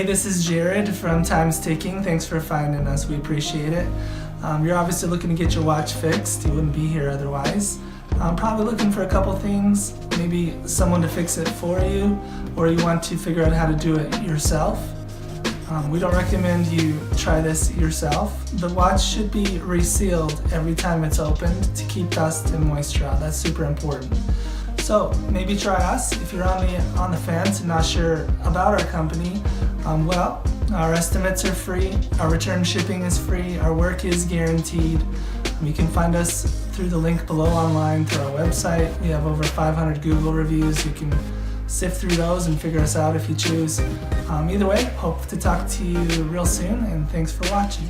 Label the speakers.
Speaker 1: Hey, this is Jared from Time's Ticking. Thanks for finding us. We appreciate it. You're obviously looking to get your watch fixed. You wouldn't be here otherwise. Probably looking for a couple things, maybe someone to fix it for you, or you want to figure out how to do it yourself. We don't recommend you try this yourself. The watch should be resealed every time it's opened to keep dust and moisture out. That's super important. So maybe try us. If you're on the fence and not sure about our company, well, our estimates are free, our return shipping is free, our work is guaranteed. You can find us through the link below online through our website. We have over 500 Google reviews. You can sift through those and figure us out if you choose. Either way, hope to talk to you real soon, and thanks for watching.